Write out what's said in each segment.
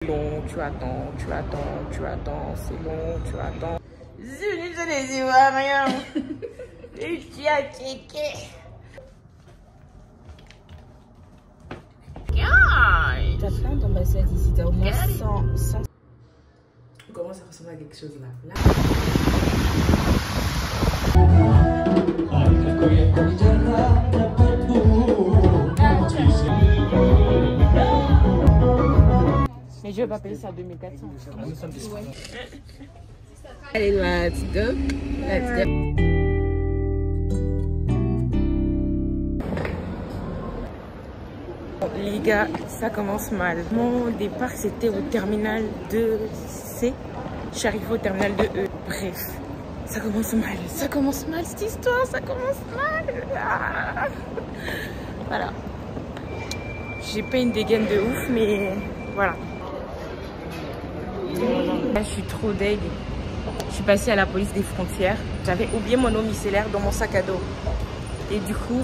long, tu attends, tu attends, tu attends, c'est long, tu attends. Je ne vois rien. Et tu as checké. T'as plein d'ambassades ici, t'as au moins 100. Comment ça ressemble à quelque chose là? Mais je vais pas payer ça à 2400. Allez, let's go. Let's go. Les gars, ça commence mal. Mon départ, c'était au terminal 2C. Je suis arrivée au terminal 2E. Bref, ça commence mal. Ça commence mal cette histoire, ça commence mal. Ah. Voilà. J'ai pas une dégaine de ouf, mais voilà. Là, je suis trop deg. Je suis passée à la police des frontières. J'avais oublié mon eau micellaire dans mon sac à dos. Et du coup,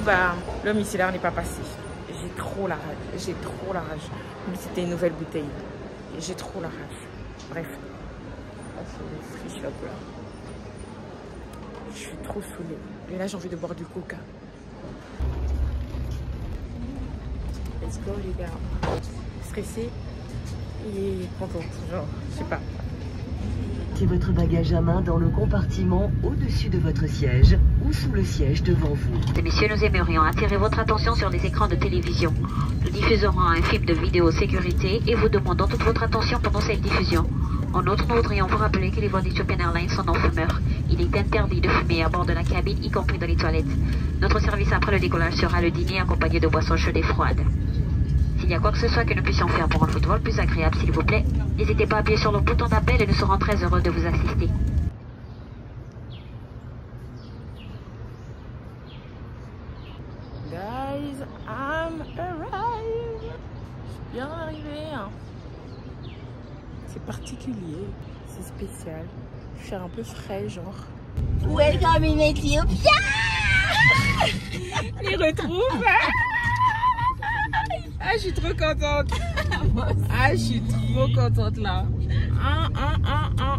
l'eau micellaire n'est pas passée. J'ai trop la rage. J'ai trop la rage. Mais c'était une nouvelle bouteille. Et j'ai trop la rage. Bref. C'est le free shop là. Je suis trop saoulée. Et là, j'ai envie de boire du coca. Let's go les gars. Stressée et contente. Genre, je sais pas. Mettez votre bagage à main dans le compartiment au-dessus de votre siège ou sous le siège devant vous. Messieurs, nous aimerions attirer votre attention sur les écrans de télévision. Nous diffuserons un film de vidéosécurité et vous demandons toute votre attention pendant cette diffusion. En outre, nous voudrions vous rappeler que les vols d'Ethiopian Airlines sont non-fumeurs. Il est interdit de fumer à bord de la cabine, y compris dans les toilettes. Notre service après le décollage sera le dîner accompagné de boissons chaudes et froides. S'il y a quoi que ce soit que nous puissions faire pour rendre votre vol plus agréable, s'il vous plaît, n'hésitez pas à appuyer sur le bouton d'appel et nous serons très heureux de vous assister. Guys, I'm arrived. Je suis bien arrivée. C'est particulier, c'est spécial. Je suis un peu frais, genre. Welcome in Ethiopia. Les retrouve. Ah, je suis trop contente. Ah, je suis trop contente là.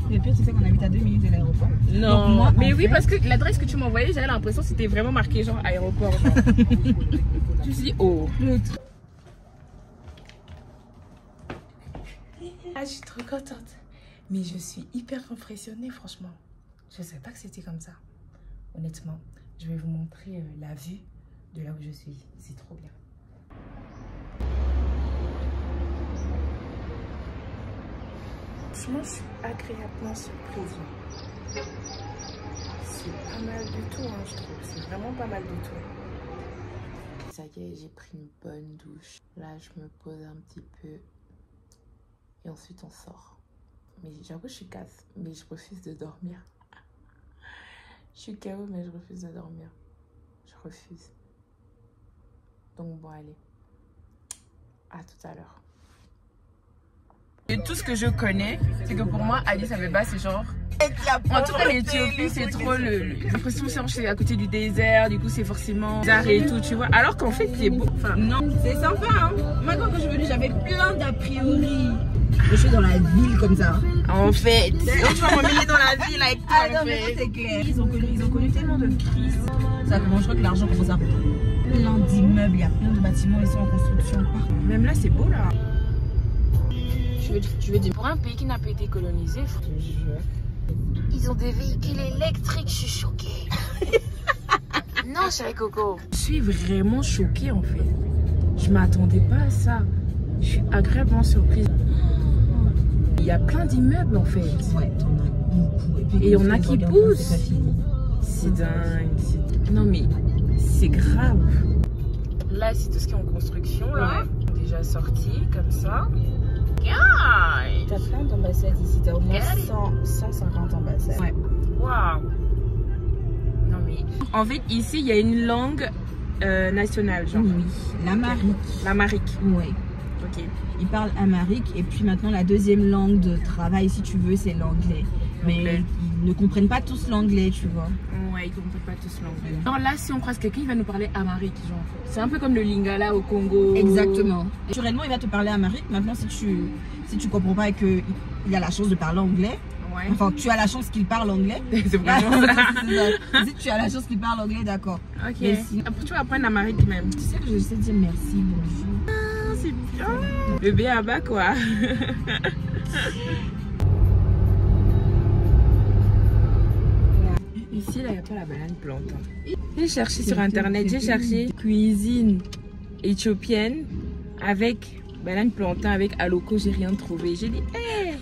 Le pire, tu sais qu'on habite à 2 minutes de l'aéroport. Non, moi, mais oui, parce que l'adresse que tu m'as envoyée, j'avais l'impression que c'était vraiment marqué genre aéroport. Genre. Tu dis oh. Ah, je suis trop contente. Mais je suis hyper impressionnée, franchement. Je ne savais pas que c'était comme ça. Honnêtement, je vais vous montrer la vue de là où je suis. C'est trop bien. Franchement, je suis agréablement surprise. C'est pas mal du tout, hein, je trouve. C'est vraiment pas mal du tout. Ça y est, j'ai pris une bonne douche. Là, je me pose un petit peu. Et ensuite, on sort. Mais j'avoue, je suis casse. Mais je refuse de dormir. Je suis KO, mais je refuse de dormir. Je refuse. Donc, bon, allez. À tout à l'heure. Et tout ce que je connais, c'est que pour moi, Addis Abeba, c'est genre... En tout cas, l'Éthiopie, c'est trop l'impression que c'est à côté du désert, du coup, c'est forcément bizarre et tout, tu vois. Alors qu'en fait, c'est beau. Enfin, non, c'est sympa, hein. Moi, quand je suis venue, j'avais plein d'a priori. Je suis dans la ville comme ça. En fait, quand tu vas m'emmener dans la ville avec toi, non, mais c'est clair. Ils ont connu tellement de crises. Ça commence, je crois que l'argent commence à plein d'immeubles, il y a plein de bâtiments, ils sont en construction. Même là, c'est beau, là. Tu veux dire, pour un pays qui n'a pas été colonisé, ils ont des véhicules électriques, je suis choquée. Non, chérie Coco. Je suis vraiment choquée, en fait. Je m'attendais pas à ça. Je suis agréablement surprise. Il y a plein d'immeubles, en fait. Ouais, t'en as beaucoup. Et on a qui poussent. C'est dingue. Non, mais c'est grave. Là, c'est tout ce qui est en construction, là. Ouais. Déjà sorti, comme ça. T'as plein d'ambassades ici, t'as au moins 150 ambassades. Ouais. Waouh. Non mais... En fait, ici, il y a une langue nationale, genre. Oui, l'amharique. L'amharique. Ouais. Ok. Ils parlent amharique et puis maintenant la deuxième langue de travail, si tu veux, c'est l'anglais. Mais ils ne comprennent pas tous l'anglais, tu vois. Ouais, ils comprennent pas tous l'anglais. Alors là, si on croise quelqu'un, il va nous parler amharique, genre. C'est un peu comme le lingala au Congo. Exactement. Naturellement, il va te parler amharique. Maintenant, si tu comprends pas et qu'il a la chance de parler anglais, ouais. Enfin, tu as la chance qu'il parle anglais. C'est vraiment ça. Si tu as la chance qu'il parle anglais, d'accord. Ok. Si... Après, tu vas apprendre amharique même. Tu sais que je sais dire merci, bonjour. Ah, c'est bien. Le B.A.B.A. quoi. Ici, là, il n'y a pas la banane plante. J'ai cherché sur internet, j'ai cherché cuisine éthiopienne avec banane plantain, avec aloko, j'ai rien trouvé. J'ai dit, hé,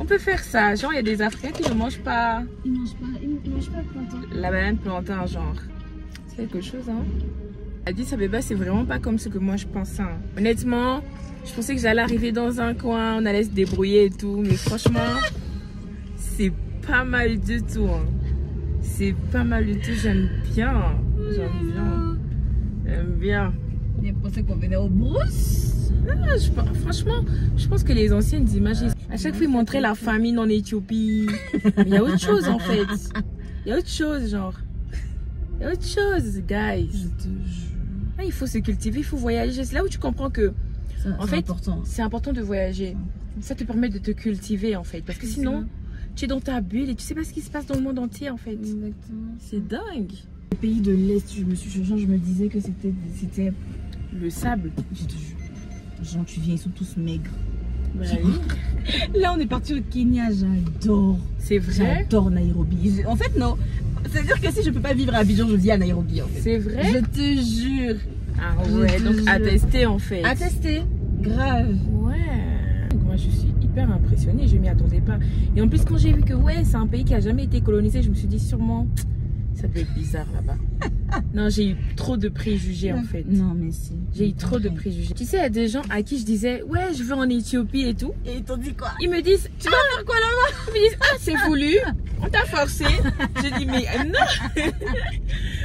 on peut faire ça. Genre, il y a des Africains qui ne mangent pas. Ils mangent pas le plantain. La banane plantain, genre. C'est quelque chose, hein. Addis Abeba, c'est vraiment pas comme ce que moi je pensais. Hein. Honnêtement, je pensais que j'allais arriver dans un coin, on allait se débrouiller et tout. Mais franchement, c'est pas mal du tout. Hein. C'est pas mal du tout, j'aime bien. J'aime bien. J'aime bien. J'ai pensé qu'on venait aux brousses. Non, franchement, je pense que les anciennes images, à chaque fois ils montraient la famine en Éthiopie. Mais il y a autre chose en fait. Il y a autre chose, genre. Il y a autre chose, guys. Je te jure. Ah, il faut se cultiver, il faut voyager. C'est là où tu comprends que, en fait, c'est important de voyager. Ça te permet de te cultiver en fait. Parce que sinon, tu es dans ta bulle et tu sais pas ce qui se passe dans le monde entier en fait. Exactement. C'est dingue. Les pays de l'Est, je me disais que c'était le sable. Je te jure. Genre, tu viens, ils sont tous maigres. Bah, oui. Là, on est parti au Kenya, j'adore. C'est vrai? J'adore Nairobi. En fait, non. C'est-à-dire que si je peux pas vivre à Abidjan, je vis à Nairobi en fait. C'est vrai? Je te jure. Ah ouais, donc à tester en fait. À tester. Grave. Ouais. Moi, je suis hyper impressionnée, je m'y attendais pas. Et en plus, quand j'ai vu que ouais, c'est un pays qui a jamais été colonisé, je me suis dit sûrement, ça doit être bizarre là-bas. Non, j'ai eu trop de préjugés en fait. Non, mais si. J'ai eu trop de préjugés. Tu sais, il y a des gens à qui je disais, ouais, je vais en Éthiopie et tout. Et ils t'ont dit quoi? Ils me disent, tu vas faire quoi là-bas? Ils me disent, ah, c'est voulu. On t'a forcé. Je dis, mais non.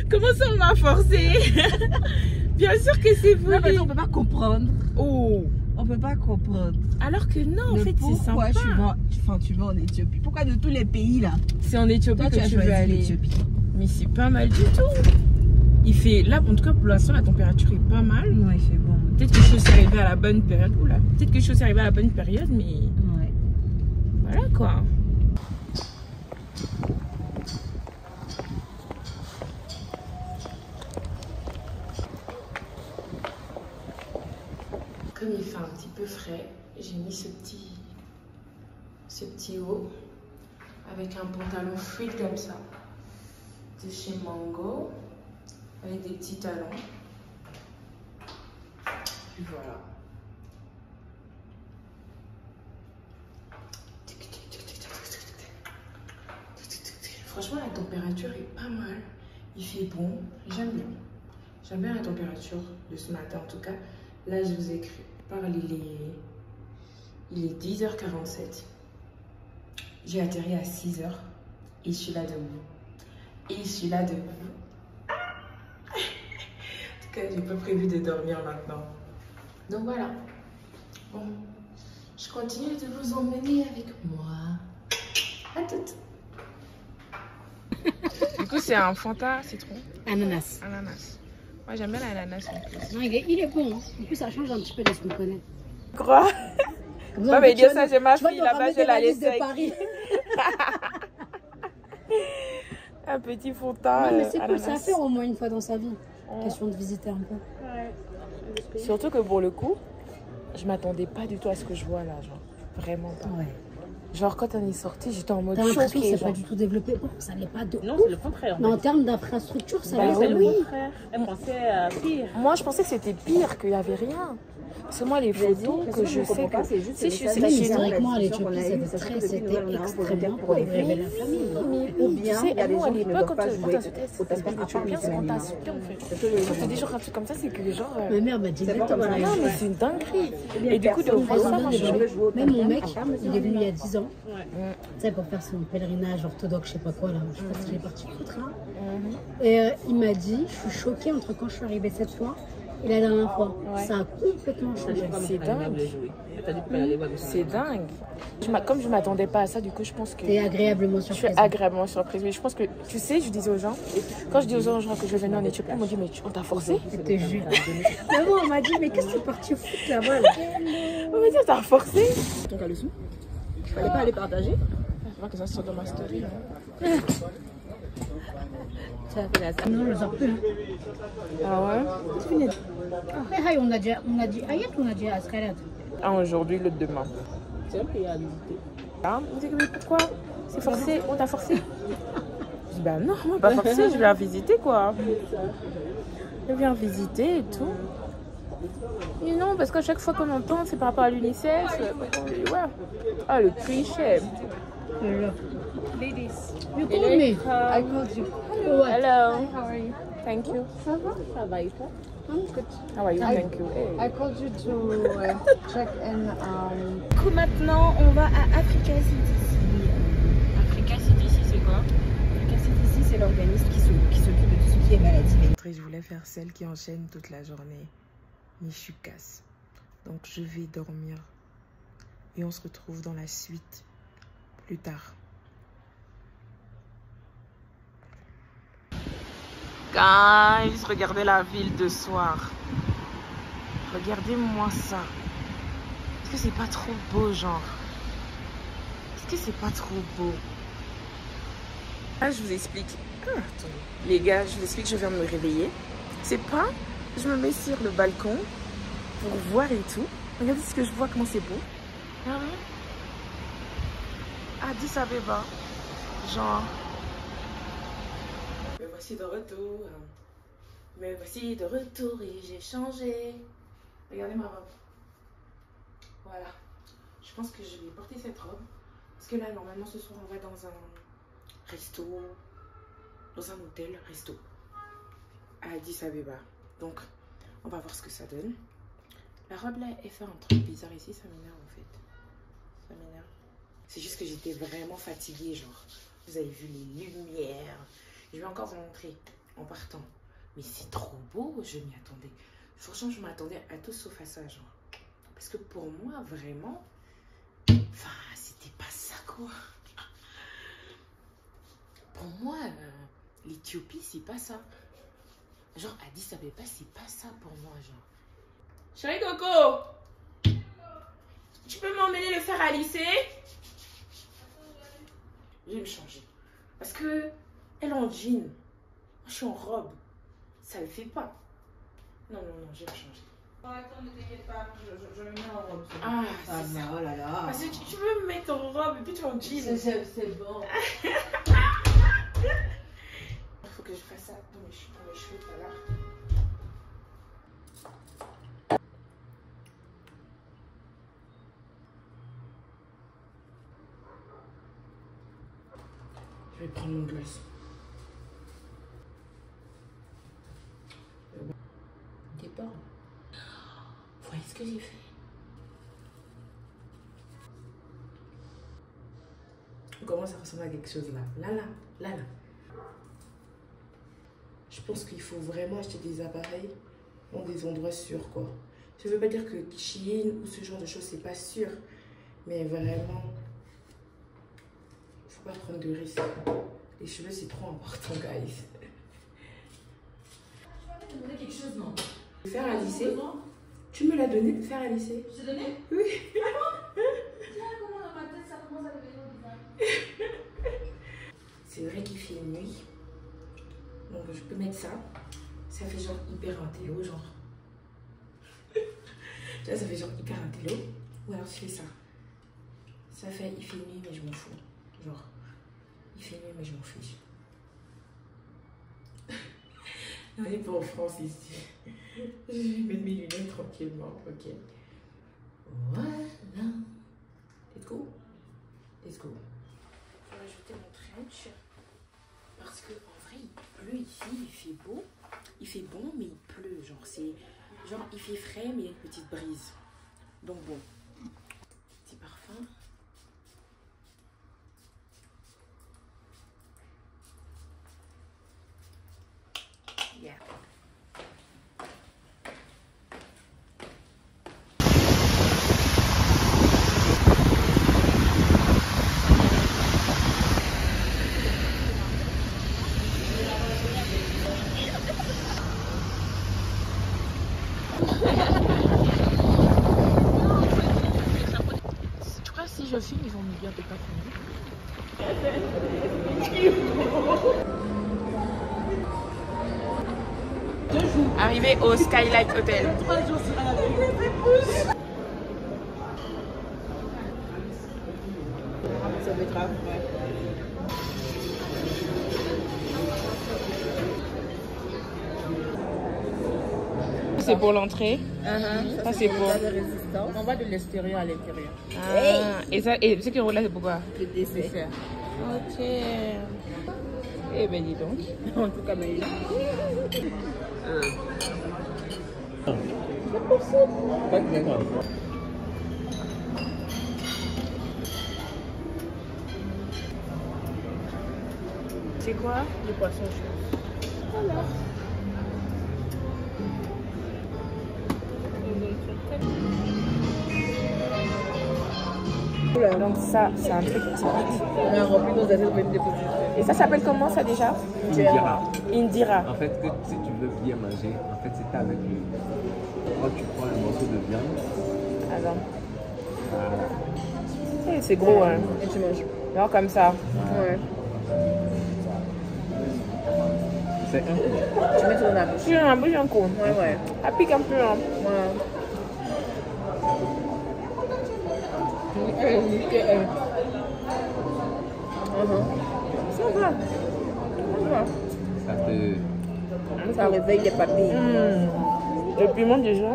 Comment ça on m'a forcé? Bien sûr que c'est voulu. Non, mais on peut pas comprendre. Oh. On peut pas comprendre. Alors que non, en fait, c'est sympa. Pourquoi tu vas en Éthiopie? Pourquoi de tous les pays là? C'est en Éthiopie toi, que tu veux aller. Mais c'est pas mal du tout. Il fait, là, en tout cas, pour l'instant, la température est pas mal. Ouais, il fait bon. Peut-être que je suis arrivée à la bonne période. Oula. Peut-être que je suis arrivée à la bonne période, mais. Ouais. Voilà quoi. Comme il fait un petit peu frais, j'ai mis ce petit haut avec un pantalon fluide comme ça de chez Mango avec des petits talons. Puis voilà. Franchement, la température est pas mal. Il fait bon. J'aime bien. J'aime bien la température de ce matin en tout cas. Là, je vous écris. Il est 10h47. J'ai atterri à 6h. Et je suis là debout. En tout cas, j'ai pas prévu de dormir maintenant. Donc voilà. Bon. Je continue de vous emmener avec moi. À toutes. Du coup, c'est un Fanta citron. Ananas. Ananas. Moi, j'aime bien l'ananas en plus. Non, il est bon. En plus, ça change un petit peu de ce qu'on connaît. Quoi? Non, mais dire ça, j'ai ma fille là-bas, je la laisse avec. Un petit Fanta. Non, mais c'est cool, ça à faire au moins une fois dans sa vie. Question de visiter un peu. Ouais. Surtout que pour le coup, je m'attendais pas du tout à ce que je vois là, genre. Vraiment pas. Ouais. Genre quand on est sorti, j'étais en mode choquée. C'est pas du tout développé. Bon, ça n'est pas de. Non, c'est le contraire. Mais en termes d'infrastructure, ça c'est l'est. le contraire. Elle pensait pire. Moi, je pensais que c'était pire, qu'il n'y avait rien. Parce que moi, les photos que je sais que c'est juste. Si je suis historiquement à l'Éthiopie, c'était extrêmement pour rêver la famille. Ou bien, il y a des gens qui ne doivent pas jouer au passeport éthiopien, c'est quand t'as sauté en fait. Quand t'as des gens un truc comme ça, c'est que genre. Ma mère m'a dit exactement la même chose. Non, mais c'est une dinguerie. Et du coup, de voir ça, moi, je même mon mec, il est venu il y a 10 ans. Tu sais, pour faire son pèlerinage orthodoxe, je sais pas quoi là. Je sais pas si il est parti foutre là. Et il m'a dit, je suis choquée entre quand je suis arrivée cette fois Et la dernière fois, Ouais. ça a complètement changé. C'est dingue. C'est dingue. Comme je m'attendais pas à ça, du coup, je pense que T'es agréablement je suis surprise. agréablement surprise. Mais je pense que, tu sais, je disais aux gens, quand je dis aux gens genre, que je venais en Éthiopie, ils m'ont dit, mais on t'a forcé? Je te jure. Maman, on m'a dit, mais qu'est-ce que tu es parti foutre là-bas là? On m'a dit, on t'a forcé? Donc à leçon. Il fallait pas aller partager. Je vois que ça sort dans ma story. Là. Non, je ne sors plus. Hein. Ah ouais? Mais hey, on a dit Ayat ou on a dit Askarat? Ah, aujourd'hui, le demain. C'est un pays à visiter. Ah, on dit, mais pourquoi? C'est forcé? On t'a forcé? Je dis, bah non, on m'a pas forcé, je viens visiter quoi. Je viens visiter et tout. Et non, parce qu'à chaque fois qu'on entend, c'est par rapport à l'UNICEF. Ouais. Ah, le cliché. Ladies. You called me. I called you. What? Hello. How are you? Thank you. Ça va et toi? I'm good. How are you? Thank you. Hey. I called you to check in. Du coup, maintenant, on va à Africa CDC. Africa CDC, c'est quoi? Africa CDC, c'est l'organisme qui s'occupe de tout ce qui est maladie. Je voulais faire celle qui enchaîne toute la journée. Mais je suis casse. Donc je vais dormir. Et on se retrouve dans la suite plus tard. Guys, regardez la ville de soir. Regardez-moi ça. Est-ce que c'est pas trop beau, genre? Est-ce que c'est pas trop beau? Là, je vous explique. Ah, attendez. Les gars, je vous explique, je viens de me réveiller. C'est pas... Je me mets sur le balcon pour voir et tout. Regardez ce que je vois, comment c'est beau. Regardez. Addis Abeba. Genre... Me voici de retour. Me voici de retour et j'ai changé. Regardez ma robe. Voilà. Je pense que je vais porter cette robe. Parce que là, normalement, ce soir, on va dans un resto. Dans un hôtel resto. À Addis Abeba. Donc, on va voir ce que ça donne. La robe là, elle fait un truc bizarre ici. Ça m'énerve en fait. Ça m'énerve. C'est juste que j'étais vraiment fatiguée, genre. Vous avez vu les lumières. Je vais encore vous montrer en partant. Mais c'est trop beau, je m'y attendais. Franchement, je m'attendais à tout sauf à ça, genre. Parce que pour moi, vraiment, enfin, c'était pas ça, quoi. Pour moi, l'Éthiopie, c'est pas ça. Genre, Addis Abeba, c'est pas ça pour moi, genre. Chérie Coco, tu peux m'emmener le faire à lycée? Je vais me changer. Parce que elle est en jean. Moi, je suis en robe. Ça le fait pas. Non, non, non, je vais me changer. Attends, ne t'inquiète pas, je me mets en robe. Ah, ça c'est ça. va, oh là là. Parce que tu veux me mettre en robe et puis tu es en jean. C'est bon. Il faut que je fasse ça dans mes cheveux tout à l'heure. Je vais prendre mon glace. T'es peur? Vous voyez ce que j'ai fait? Comment ça ressemble à quelque chose là? Là. Je pense qu'il faut vraiment acheter des appareils dans des endroits sûrs, quoi. Ça veut pas dire que Shein ou ce genre de choses, c'est pas sûr. Mais vraiment, faut pas prendre de risques. Les cheveux, c'est trop important, guys. Tu m'as demandé quelque chose, non? Faire à lycée. Tu me l'as donné de faire à lycée? Je t'ai donné? Oui. Comment dans ma tête ça commence à devenir bizarre? C'est vrai qu'il fait nuit. Donc je peux mettre ça. Ça fait genre hyper intello, genre. Là, ça fait genre hyper intello. Ou alors tu fais ça. Ça fait il fait nuit mais je m'en fous. Genre, il fait nuit mais je m'en fiche. On n'est pas en France ici. Je vais mettre mes lunettes tranquillement. Ok. Voilà. Let's go. Let's go. Je vais rajouter mon trench. Parce que en vrai, il pleut ici, il fait beau. Il fait bon, mais il pleut. Genre, c'est. Genre, il fait frais, mais il y a une petite brise. Donc bon. Petit parfum. Yeah. si je filme, ils vont me dire de pas filmer. Arrivé au Skylight Hotel. 3 jours sur la ça va être grave, ouais. C'est pour l'entrée. Ça c'est pour. On va de l'extérieur à l'intérieur. Ah, et ça, et ce qui roule là, c'est pourquoi? Le dessert. Ok. Eh ben dis donc. En tout cas, mais C'est quoi? le poisson chaud. Alors. Donc ça, c'est un truc typique. On a rempli nos assiettes pour une déposition. Et ça s'appelle comment ça déjà? Indira. Indira. En fait, si tu veux bien manger, en fait, c'est avec le. Quand tu prends un morceau de viande, Alors. voilà. Eh, c'est gros, hein. Et tu manges. Non, comme ça. Ouais. C'est un coup. Tu mets sur la bouche. Tu as un bouche un coup. Ouais, ouais. Ça pique un peu, hein. Voilà. Ça va. Ça te. Ça réveille les papilles. Le piment déjà.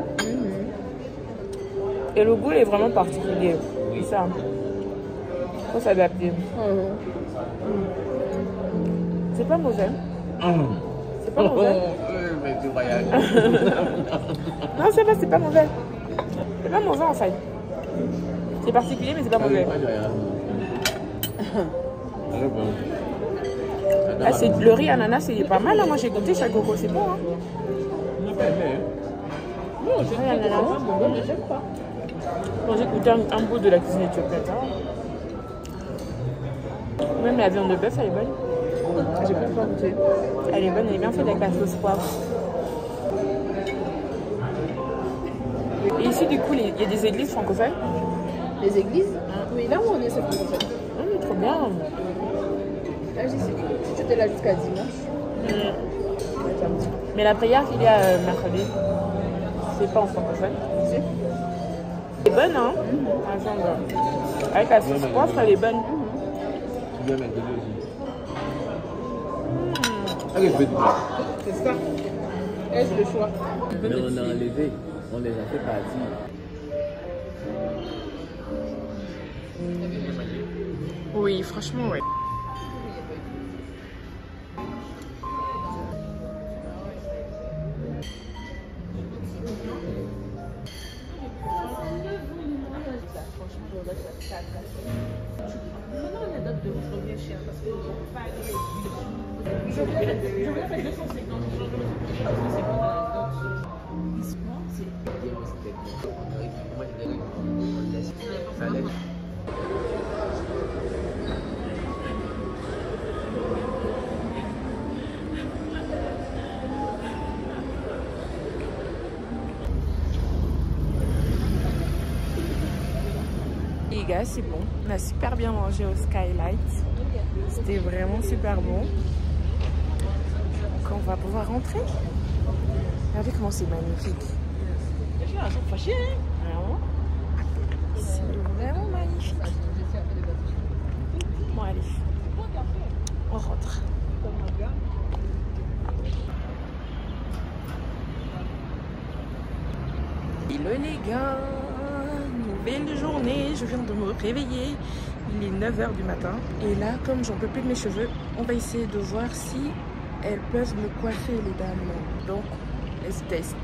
Et le goût est vraiment particulier. C'est ça. Faut s'adapter. C'est pas mauvais. C'est pas mauvais. Mais tu voyages. Non, c'est pas mauvais. C'est pas mauvais en fait. C'est particulier, mais c'est pas mauvais. Ah, le riz ananas, c'est pas mal. Hein. Moi, j'ai goûté chaque coco, c'est bon. Hein. Riz ananas. Bon, j'ai goûté un bout de la cuisine éthiopienne. Même la viande de bœuf, elle est bonne. J'ai pas encore goûté. Elle est bonne, elle est bien faite avec la sauce poivre. Et ici, du coup, il y a des églises francophones. Les églises? Oui, là où on est, c'est français. Trop bien. Là, si tu étais là jusqu'à dimanche. Mais la prière qu'il y a mercredi, c'est pas en francophone. C'est bonne, hein? La viande. Avec la sauce poivre, elle est bonne. Tu viens mettre de l'eau aussi. Allez, faites bien. C'est ça. Est-ce le choix? Mais on a enlevé, on les a fait partir. Oui, franchement, oui. Je voulais faire 250. Les gars, c'est bon. On a super bien mangé au Skylight. C'était vraiment super bon. Quand on va pouvoir rentrer. Regardez comment c'est magnifique. Vraiment. C'est vraiment magnifique. Bon, allez. On rentre. Hello les gars. Nouvelle journée. Je viens de me réveiller. Il est 9h du matin. Et là, comme j'en peux plus de mes cheveux, on va essayer de voir si elles peuvent me coiffer, les dames. Donc, let's test.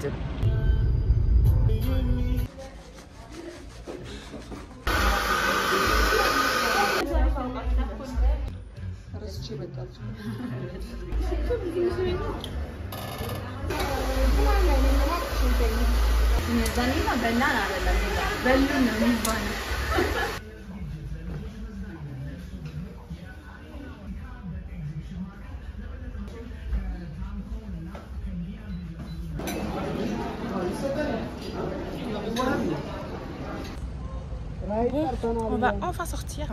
Bon, on va enfin sortir.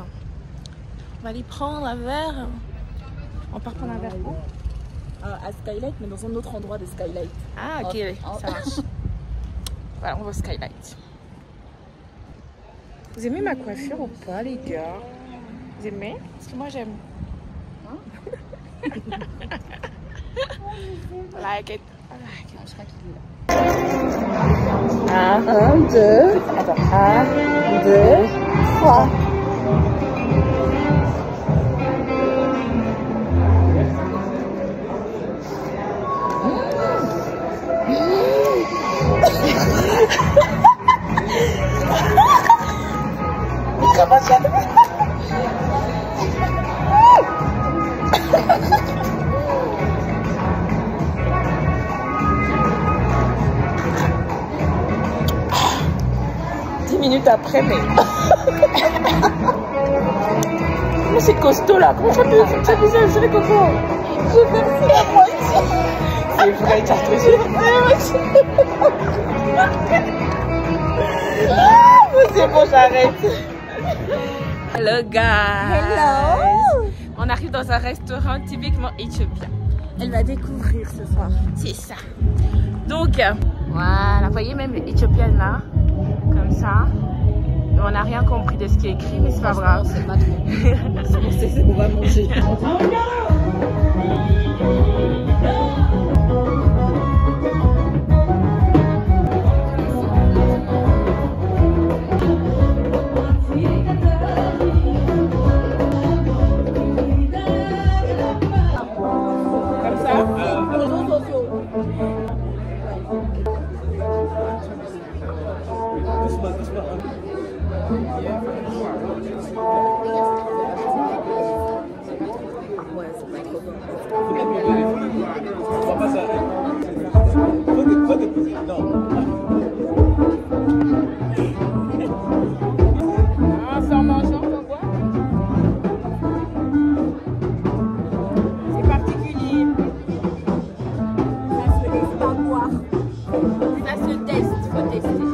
On va aller prendre un verre. On part prendre un verre où? À Skylight, mais dans un autre endroit de Skylight. Ah, ok, ça marche. Voilà, on va au Skylight. Vous aimez ma coiffure ou pas, les gars? Vous aimez? Parce que moi, j'aime. Hein? Like it. Je crois qu'il est là. 1, 2, attends, 1, 2, 3. Minutes après, mais c'est costaud là. Comment ça peut ça bizarre, c'est coco. J'ai versé la moitié. C'est vrai, tu as c'est bon, j'arrête. Hello guys. Hello. On arrive dans un restaurant typiquement éthiopien. Elle va découvrir ce soir. C'est ça. Donc voilà, vous voyez même l'éthiopienne là. Comme ça. On n'a rien compris de ce qui est écrit, mais c'est pas grave. C'est pas trop. C'est qu'on va manger. Comme ça. Sans mangeant, on voit. C'est particulier. Ça se laisse pas boire. Ça se teste, il faut tester.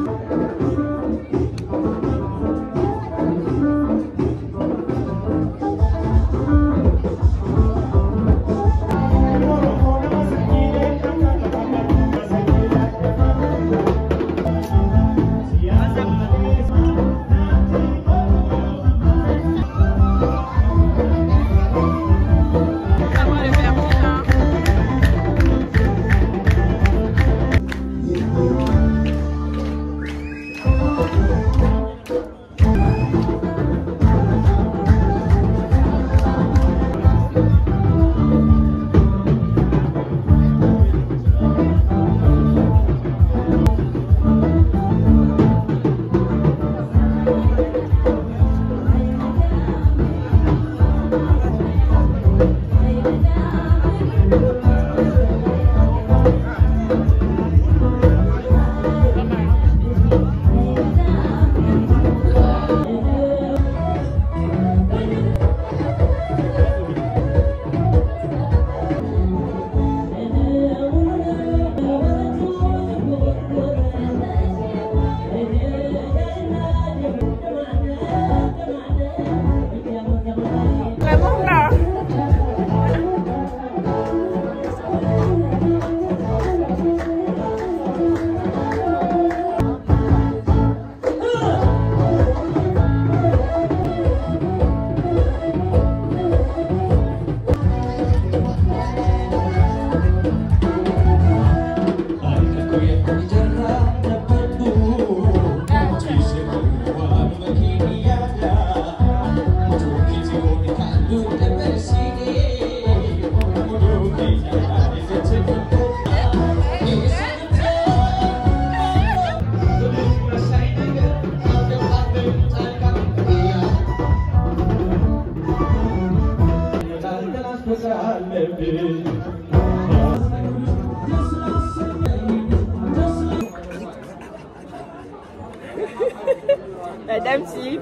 La dame si.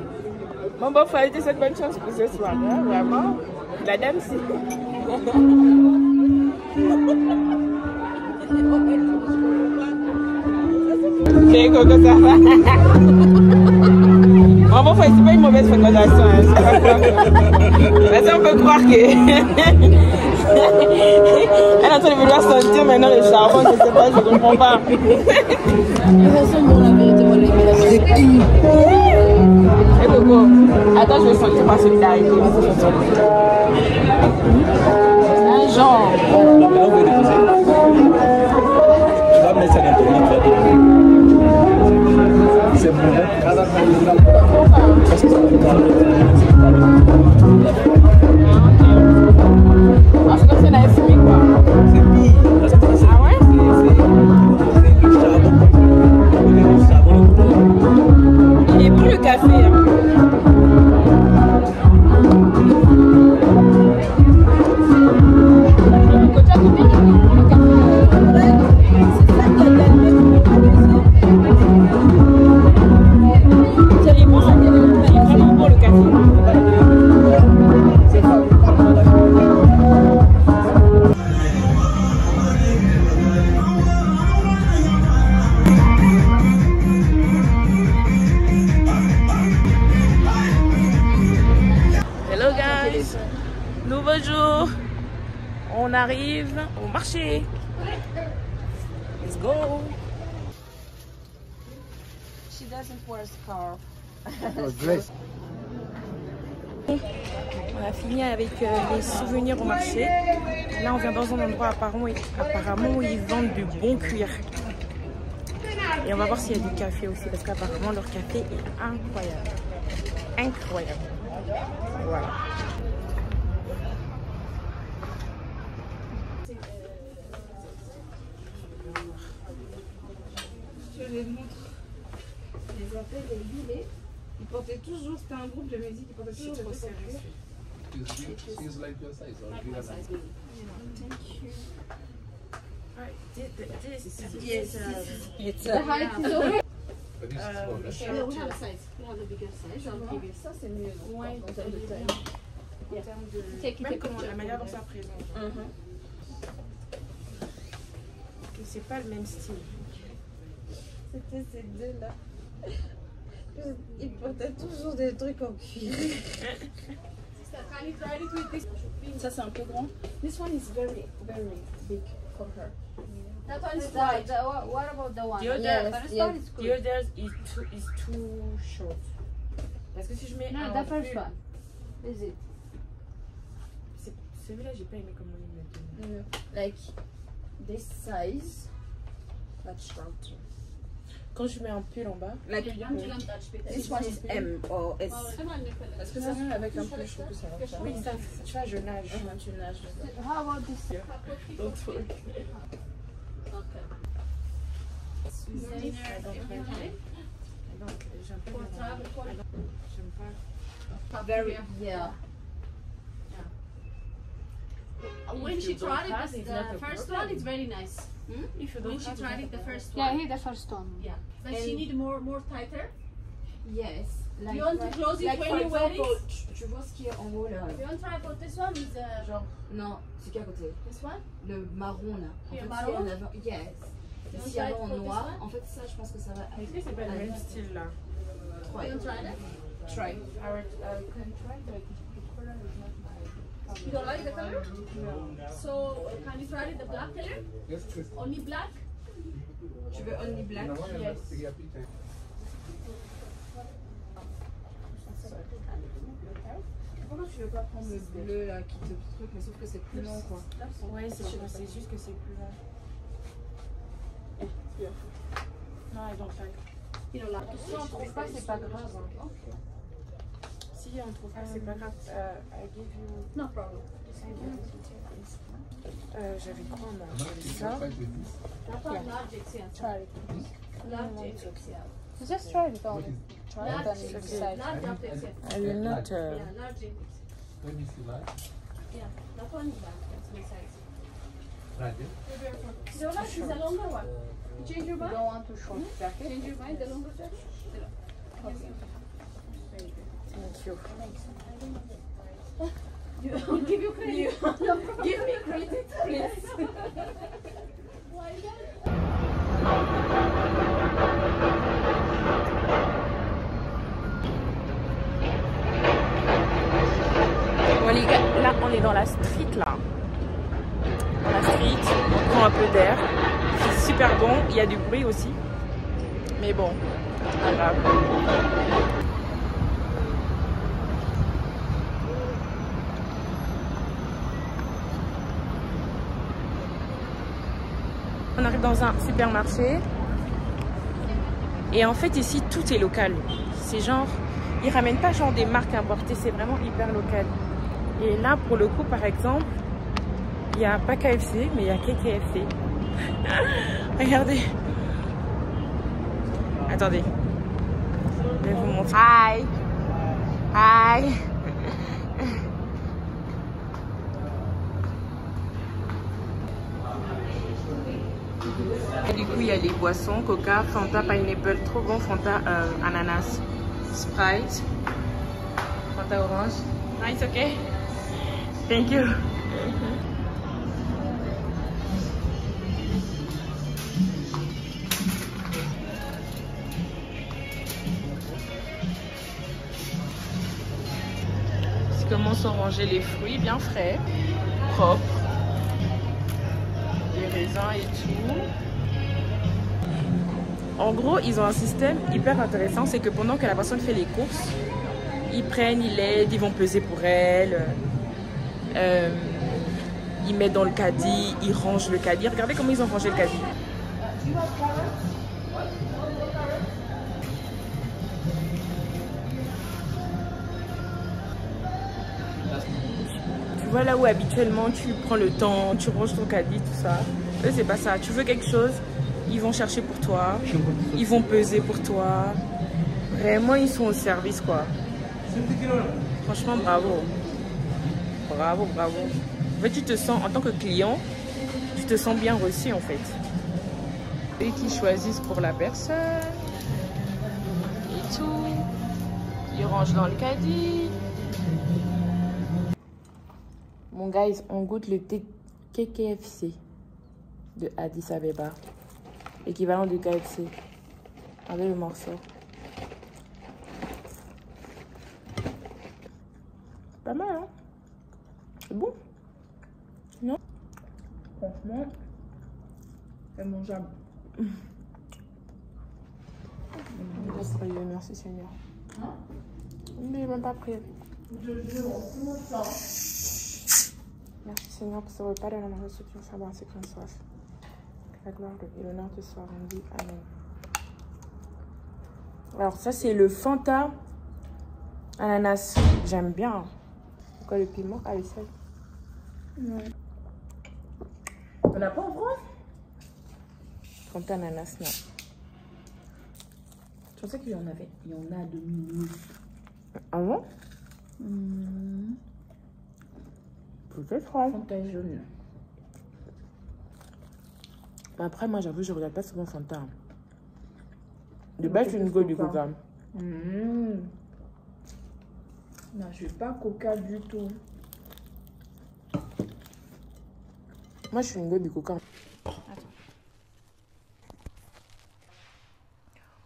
Mon beau-frère était cette bonne chance pour ce soir, hein, vraiment. La dame si. Ok, Coco, ça va. En bon, c'est pas une mauvaise fréquentation. Hein. C'est pas grave. Parce qu'on peut croire que. Elle est en train de vouloir sentir maintenant le charbon, je sais pas, je comprends pas. Et Coco, attends, je vais sentir par solidarité. Un genre. Tu vas mettre ça dans ton lit. C'est bon. Ah, c'est comme si on avait fumé quoi. C'est pire. Ah ouais? Il est bon le café. Hein. Nouveau jour, on arrive au marché. Let's go. She doesn't wear a scarf. On a fini avec les souvenirs au marché. Là, on vient dans un endroit apparemment où ils vendent du bon cuir. Et on va voir s'il y a du café aussi, parce qu'apparemment leur café est incroyable. Incroyable. Voilà. Je les montre. Les appels, les billets. Ils portaient toujours, c'était un groupe de musique, ils portaient toujours des coiffures. She's like your size or bigger size. Thank you. Yes. It's The height is okay. But this is small, right? Yeah, we have a size. We have a bigger size. I'll give you. Ça, c'est mieux. Ouais, en termes de taille. en termes de... Take Même it. comment la manière dont ça présente. C'est pas le même style. C'était ces deux-là. Ils portaient toujours des trucs en cuir. Ça, c'est un peu grand. This one is very, very big for her. That one is wide. What about the one? The other, The first one is the good. other is too short. Parce que si je mets No, un the first pull- one. Is it? Celui-là, j'ai pas aimé comment il me met. Like this size, but shorter. Quand je mets un pull en bas, Like this one is M or S. Est-ce que ça vient avec un pull? Je trouve que ça va faire. oui, ça, tu vois, je nage. Tu nages. How about this? Donc, faut- J'aime pas. Very, Yeah. When If she you don't tried have, it, it's not the a first problem. one, it's very nice. If you When don't she have, tried it, the first Yeah, one. here the first one. Yeah. But she need more tighter. Yes. You want to close it when you wear it? tu vois ce qui est en haut là. You want to try about this one with the Genre, non, c'est qu'à côté. this one? Le marron là. En Le fait, marron? s'il y en avait- yes. You want S'il to y avait try it en for this noir, one? en fait, ça, je pense que ça va. est-ce que c'est pas le même style là? Try. You want to try that? Try. Can try, but the color is not my. You don't like the color? So can you try it the black color? Yes, Chris. Only black? Tu veux only black? Yes. Pourquoi tu veux pas prendre le bleu là qui te truc, mais sauf que c'est plus long quoi. Ouais, c'est juste que c'est plus long. Non, I don't like. You don't like Si on trouve pas, c'est pas grave. Hein. Si on trouve pas, c'est pas grave. I give you. No problem. J'avais quoi en main? Ça. That one large XL. Try it. Large XL. Just try it on. Try it Large and you decide. Large XL. I will not. Yeah, large XL. Let me see that. Yeah, that one is large. That's my size. Right there. So large is the longer one. You change your You mind? don't want to short jacket? Change your mind, the longer jacket? Thank you. I'll give you credit. Give me credit, please. Bon les gars, là on est dans la street là. Dans la street, on prend un peu d'air. C'est super bon, il y a du bruit aussi. Mais bon, c'est pas grave. On arrive dans un supermarché. Et en fait ici tout est local. C'est genre, ils ramènent pas genre des marques importées, c'est vraiment hyper local. Et là pour le coup par exemple, il n'y a pas KFC mais il y a KKFC. Regardez. Attendez. Je vais vous montrer. Hi. Hi. Et du coup, il y a les boissons, Coca, Fanta, Pineapple, trop bon, Fanta, ananas, Sprite, Fanta orange. Nice, okay. Thank you. Comment sont rangés les fruits, bien frais, propres, les raisins et tout. En gros, ils ont un système hyper intéressant, c'est que pendant que la personne fait les courses, ils prennent, ils l'aident, ils vont peser pour elle, ils mettent dans le caddie, ils rangent le caddie. Regardez comment ils ont rangé le caddie. Voilà où habituellement tu prends le temps, tu ranges ton caddie, tout ça. Eux, c'est pas ça. Tu veux quelque chose, ils vont chercher pour toi, ils vont peser pour toi. Vraiment, ils sont au service, quoi. Franchement, bravo. Bravo, bravo. En fait, tu te sens, en tant que client, tu te sens bien reçu, en fait. Et qui choisissent pour la personne. Et tout. Ils rangent dans le caddie. Bon guys, on goûte le KKFC de Addis Abeba. Équivalent du KFC. Avec le morceau. Pas mal, hein? C'est bon? Non? Franchement, c'est mangeable. Merci Seigneur. Mais même pas pris. Merci Seigneur pour ce repas de la réception, savoir ce qu'on soit. Que la gloire et l'honneur te soient rendus. Amen. Alors ça c'est le Fanta ananas. J'aime bien. Pourquoi le piment? Ah, le sel. Ouais. On n'a pas en France? Fanta ananas, non. Je pensais qu'il y en avait. Il y en a de mini. Ah bon? Peut-être, ouais. Fanta jaune. Mais après, moi, j'avoue, je regarde pas souvent Fanta. De base, je suis une go du Coca. Non, je suis pas Coca du tout. Moi, je suis une go du Coca. Attends.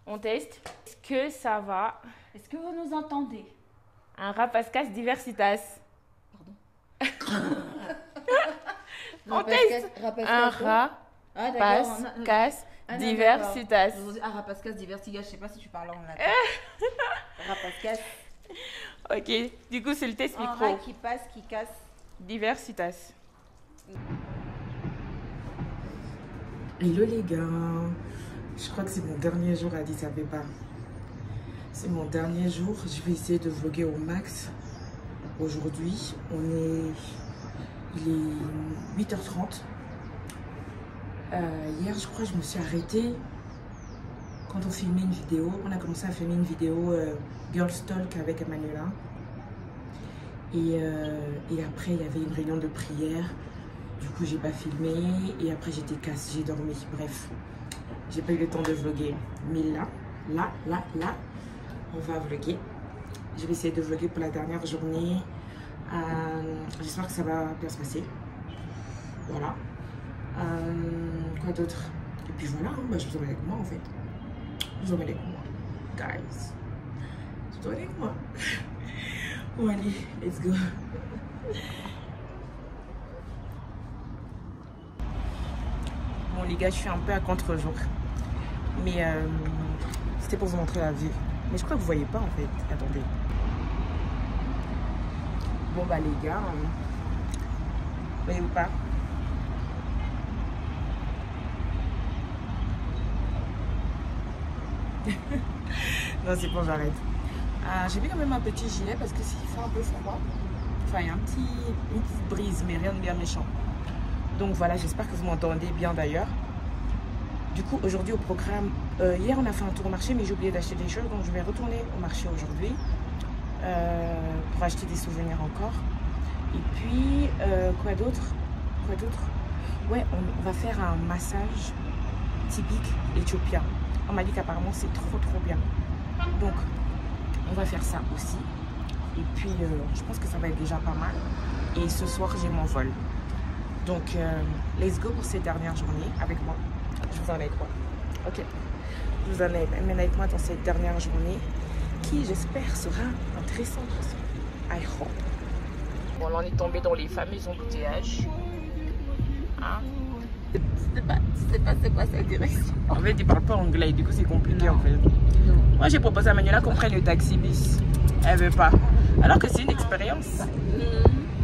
On teste. Est-ce que ça va? Est-ce que vous nous entendez? Un rapascas diversitas. On teste un rapascas diversitas. Un rapascas diversitas, je sais pas si tu parles en latin. Rapascas. Ok, du coup c'est le test micro. Un rat qui passe, qui casse. Diversitas. Hello les gars, je crois que c'est mon dernier jour à Addis Abeba. C'est mon dernier jour, je vais essayer de vlogger au max. Aujourd'hui, il est 8h30. Hier, je crois que je me suis arrêtée quand on filmait une vidéo. On a commencé à filmer une vidéo Girls Talk avec Emmanuela. Et après, il y avait une réunion de prière. Du coup, j'ai pas filmé. Et après, j'étais cassée, j'ai dormi. Bref, j'ai pas eu le temps de vlogger. Mais là, on va vlogger. Je vais essayer de vlogger pour la dernière journée. J'espère que ça va bien se passer. Voilà. Quoi d'autre? Et puis voilà, bah, je vous emmène avec moi en fait. Je vous emmène avec moi. Guys. Je vous emmène avec moi. Bon allez, let's go. Bon les gars, je suis un peu à contre-jour. Mais c'était pour vous montrer la vue. Mais je crois que vous voyez pas en fait. Attendez. Bon bah les gars, voyez-vous pas? Non c'est bon, j'arrête. J'ai mis quand même un petit gilet parce que s'il fait un peu froid, enfin il y a une petite brise mais rien de bien méchant. Donc voilà, j'espère que vous m'entendez bien d'ailleurs. Du coup aujourd'hui au programme, hier on a fait un tour au marché mais j'ai oublié d'acheter des choses, donc je vais retourner au marché aujourd'hui pour acheter des souvenirs encore. Et puis quoi d'autre? Ouais, on va faire un massage typique éthiopien. On m'a dit qu'apparemment c'est trop bien. Donc on va faire ça aussi. Et puis je pense que ça va être déjà pas mal. Et ce soir j'ai mon vol. Donc let's go pour cette dernière journée avec moi. Je vous emmène avec moi. Ok. Je vous emmène avec moi dans cette dernière journée qui j'espère sera intéressante. I hope. Bon là on est tombé dans les fameux embouteillages. Hein? Je sais pas c'est quoi cette direction. En fait ils parlent pas anglais, du coup c'est compliqué en fait. Non. Moi j'ai proposé à Manuela qu'on prenne le taxi bis. Elle veut pas. Alors que c'est une expérience.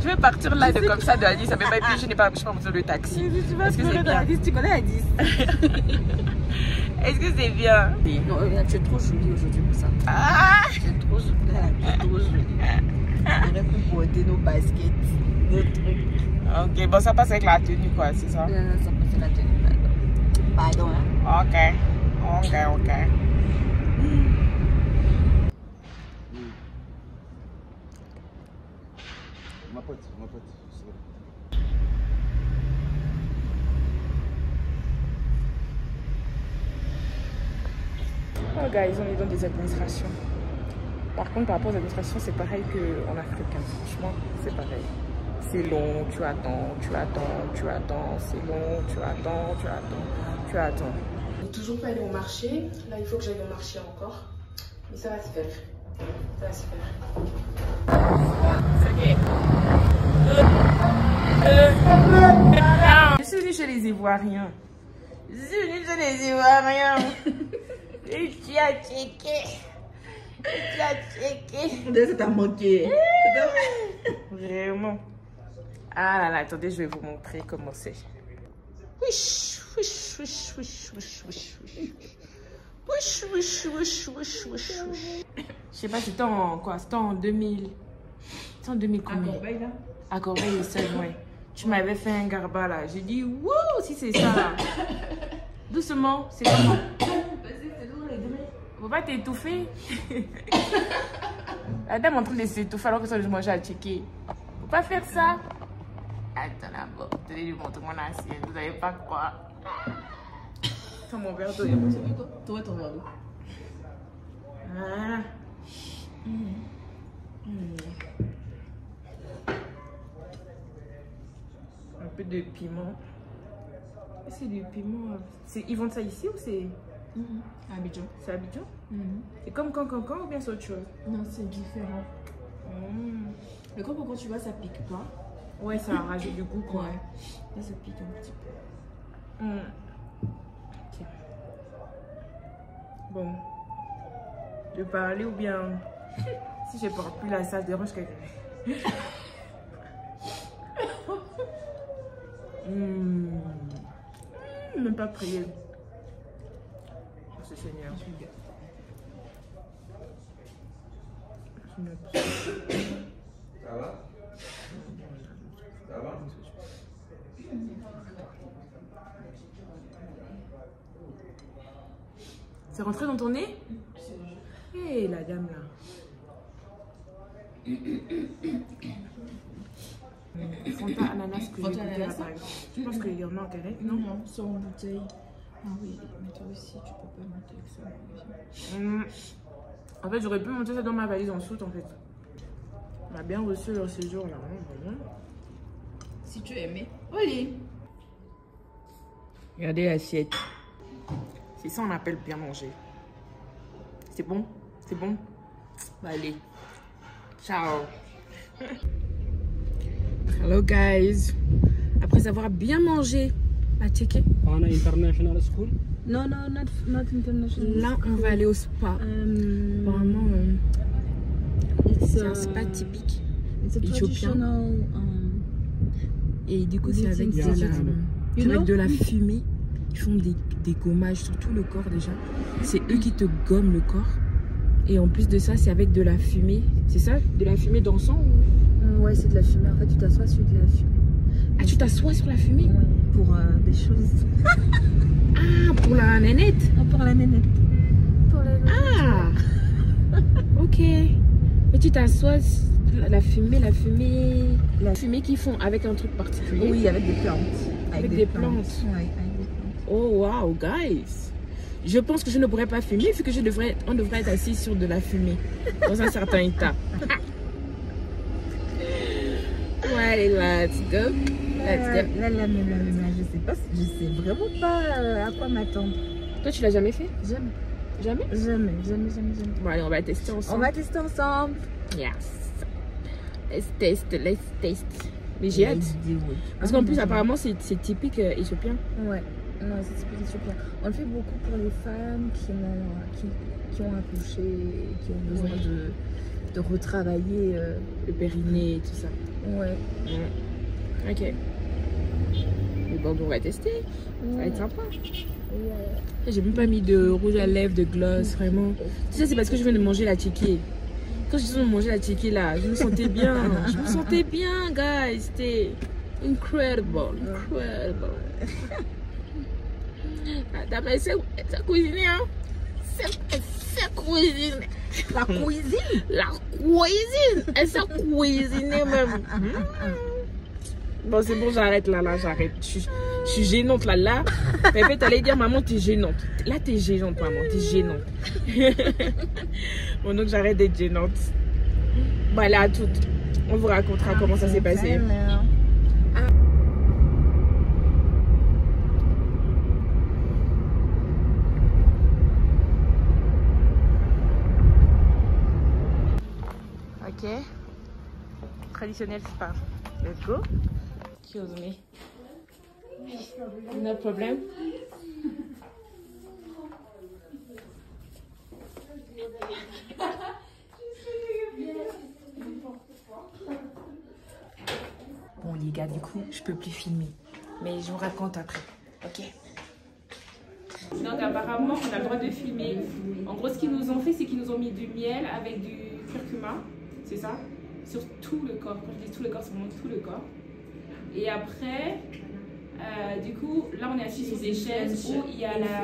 Je vais partir là de comme ça de Addis, ça fait pas et puis je n'ai pas besoin de taxi. Est-ce que c'est bien? Tu connais Addis? Est-ce que c'est bien? Non, tu es trop jolie aujourd'hui pour ça. Ah! Tu es trop jolie. Tu es trop jolie. On aurait pu porter nos baskets, nos trucs. Ok, bon ça passe avec la tenue quoi, c'est ça? Non, ça passe avec la tenue, pardon. Hein? Ok. Ma pote. Oh guys, on est dans des administrations. Par contre, par rapport aux administrations, c'est pareil qu'en Afrique. Franchement, c'est pareil. C'est long, tu attends, c'est long, tu attends. On n'est toujours pas allé au marché. Là, il faut que j'aille au marché encore. Mais ça va se faire. Je suis venue chez les Ivoiriens. Et tu as checké. Ça t'a manqué. Vraiment. Ah là là, attendez, je vais vous montrer comment c'est. Wish. Je sais pas, c'était en quoi? C'était en 2000. C'était en 2000 combien? À Corbeil là? À Corbeil, le seul, ouais. Tu m'avais fait un garba là. J'ai dit, wow, si c'est ça là. Doucement, c'est comment? Faut pas t'étouffer. La dame est en train de s'étouffer alors que ça je mangeais à checker. Faut pas faire ça. Attends là, bon, je vais lui montrer mon assiette. Vous savez pas quoi. C'est mon verre d'eau. Toi, ton verre d'eau. Ah. Un peu de piment. C'est du piment. Ils vendent ça ici ou c'est... Abidjan. C'est Abidjan? C'est comme cancan ou bien c'est autre chose? Non, c'est différent. Le cancan, tu vois, ça pique pas. Ouais, ça rajoute du goût quoi. Ouais. Là, ça pique un petit peu. Ok. Bon. Je vais parler ou bien... Si je parle plus là, ça dérange quelqu'un. Même pas prier. Merci Seigneur. Ça va? Ça va? C'est rentré dans ton nez? Hé, la dame là. Fanta ananas que j'ai goûté là par exemple. Tu penses qu'il y en a intérêt? Non, non, c'est en bouteille. Ah oui, mais toi aussi, tu peux pas monter avec ça. En fait, j'aurais pu monter ça dans ma valise en soute en fait. On a bien reçu leur séjour là. Vraiment. Si tu aimais. Oli. Regardez l'assiette. C'est ça on appelle bien manger. C'est bon? C'est bon? Bah, allez. Ciao. Hello guys. Après avoir bien mangé à Tchéké. On a international school? No, not international. Là, on va aller au spa. Apparemment, c'est un spa typique éthiopien. Et du coup, c'est avec de la fumée. Ils font des gommages sur tout le corps déjà. C'est eux qui te gomment le corps. Et en plus de ça, c'est avec de la fumée. C'est ça? De la fumée d'encens ou... Ouais, c'est de la fumée. En fait, tu t'assois sur de la fumée. Ah, tu t'assois sur la fumée? Ouais, pour des choses. Ah, pour la nénette? Ah, pour la nénette. Pour la nénette. Ah ok. Mais tu t'assois, la fumée qu'ils font avec un truc particulier? Oui, avec des plantes. Avec des plantes. Ouais, avec des plantes. Oh wow, guys. Je pense que je ne pourrais pas fumer vu que on devrait être assis sur de la fumée dans un certain état. Ouais, let's go. Là, je sais vraiment pas à quoi m'attendre. Toi, tu l'as jamais fait? Jamais. Jamais? Jamais. Bon, allez, on va tester ensemble. On va tester ensemble. Yes. Let's taste. Mais j'ai hâte. Parce qu'en plus, apparemment, c'est typique éthiopien. Ouais. Non, c'est typique éthiopien. On le fait beaucoup pour les femmes qui ont accouché et qui ont besoin de retravailler le périnée et tout ça. Ouais. Ok. Mais bon, on va tester. Ça va être sympa. J'ai même pas mis de rouge à lèvres, de gloss, vraiment. Tu sais, c'est parce que je viens de manger la tchéké. Quand je suis de manger la tchéké là, je me sentais bien. Je me sentais bien, guys. C'était incredible. T'as pas essayé de cuisiner, hein? C'est cuisiner. La cuisine? La cuisine. Elle sait cuisiner même. Bon, c'est bon, j'arrête là, j'arrête. Je suis gênante là. Pépé, t'allais dire, maman, t'es gênante. Là, t'es gênante, maman, t'es gênante. Bon, donc j'arrête d'être gênante. Bon, allez, à toutes. On vous racontera comment ça s'est passé. Ok. Traditionnel spa. Let's go. Excuse me. No problem. Bon les gars, du coup, je peux plus filmer. Mais je vous raconte après. Ok. Donc apparemment, on a le droit de filmer. En gros, ce qu'ils nous ont fait, c'est qu'ils nous ont mis du miel avec du curcuma. C'est ça? Sur tout le corps. Quand je dis tout le corps, c'est vraiment tout le corps. Et après, du coup, là on est assis sur des chaises où il y a la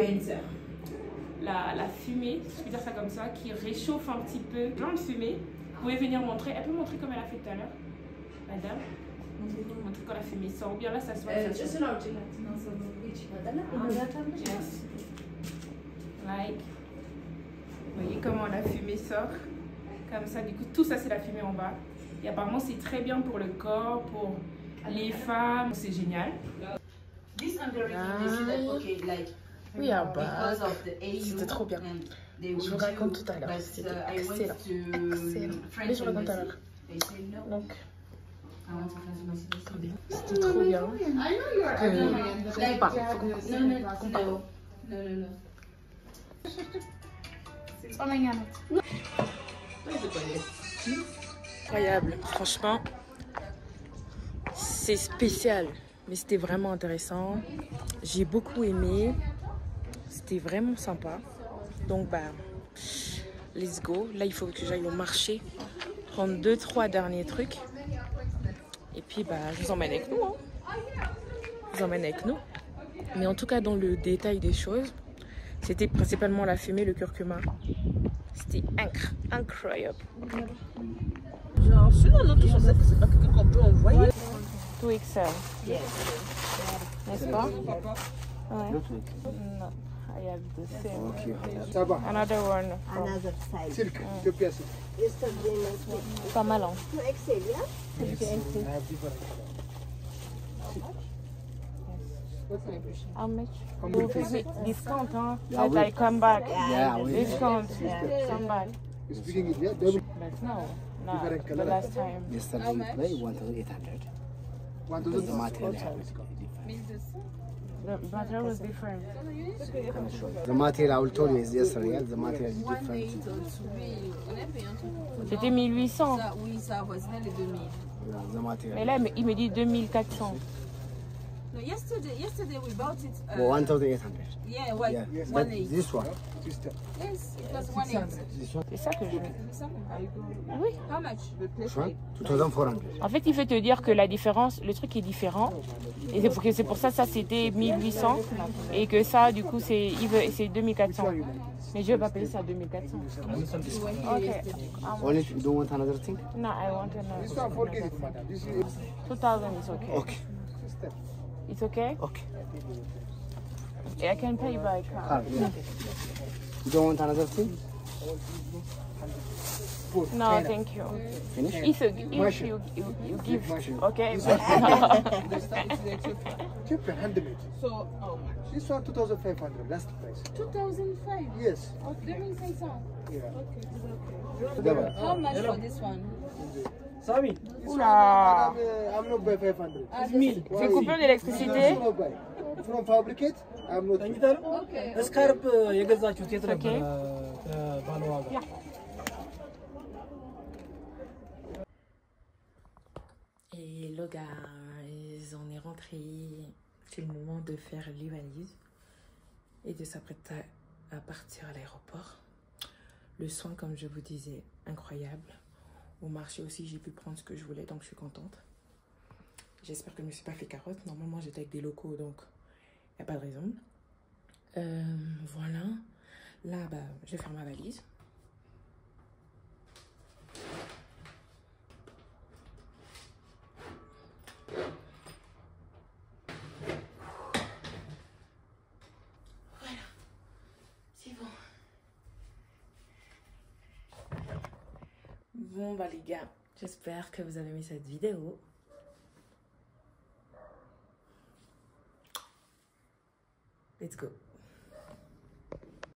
fumée, je peux dire ça comme ça, qui réchauffe un petit peu. Plein de fumée. Vous pouvez venir montrer. Elle peut montrer comme elle a fait tout à l'heure, madame. Montrer quand la fumée sort. Ou bien là, ça soit. Yes. Like. Vous voyez comment la fumée sort. Comme ça, du coup, tout ça c'est la fumée en bas. Et apparemment, c'est très bien pour le corps, pour les femmes. C'est génial. Oui, c'était trop bien. Je vous raconte tout à l'heure. C'était excellent. Mais je vous raconte tout à l'heure. Donc, c'était trop bien. Incroyable, franchement, c'est spécial, mais c'était vraiment intéressant. J'ai beaucoup aimé, c'était vraiment sympa. Donc bah, let's go. Là, il faut que j'aille au marché, prendre 2-3 derniers trucs. Et puis bah, je vous emmène avec nous. Hein. Je vous emmène avec nous. Mais en tout cas, dans le détail des choses, c'était principalement la fumée, le curcuma. C'était incroyable. Genre, sur les autres, je sais que c'est pas quelqu'un qu'on peut envoyer. 2XL. Yes. N'est-ce pas? Ouais. Non. I have the same. Another one. Another size. Silk. Deux pièces. Pas mal, hein? 2XL, yeah? How much? Discount, huh? As I come back. Yeah, discount. Come back. Speaking English, double. But no, not the last time. Yesterday we play 1,800. The material is The material was different. The material I will tell you is this real. The material is different. C'était 1800. Oui, ça avoisinait les 2000. Yeah, the material. Mais là, il me dit 2400. No, yesterday we bought it. 1,800. Yeah, what? Yeah. But 1,800. this one. Yes, it was 1,800. This one. C'est ça que je veux. Oui. How much? This one. 2,400. En fait, il veut te dire que la différence, le truc est différent. Et c'est pour ça c'était 1800. Et que ça, du coup, c'est 2400. Mais je vais pas payer ça 2400. Ok. Only if you don't want another thing? No, I want another. This one, forget it, madam. This is 2000 is okay. okay. It's okay? Okay. I can pay by card. Yeah. You don't want another thing? No, thank you. Finish? If you give, okay. Cheaper, handmade. So, how much? This one 2,500, last price. 2005. Yes. 2500. Yeah. Okay. How much for this one? Sami. Oula. I'm not buy 500. C'est coupure d'électricité. From fabricate, I'm not. Okay. ስካርፕ የገዛችሁት የት ነበር? ባለ ዋጋ Et le gars, on est rentré. C'est le moment de faire les valises et de s'apprêter à partir à l'aéroport. Le soin, comme je vous disais, incroyable. Au marché aussi, j'ai pu prendre ce que je voulais, donc je suis contente. J'espère que je ne me suis pas fait carotte. Normalement, j'étais avec des locaux, donc il n'y a pas de raison. Voilà. Là, bah, je vais faire ma valise. Voilà. C'est bon. Bon, bah les gars, j'espère que vous avez aimé cette vidéo. Let's go.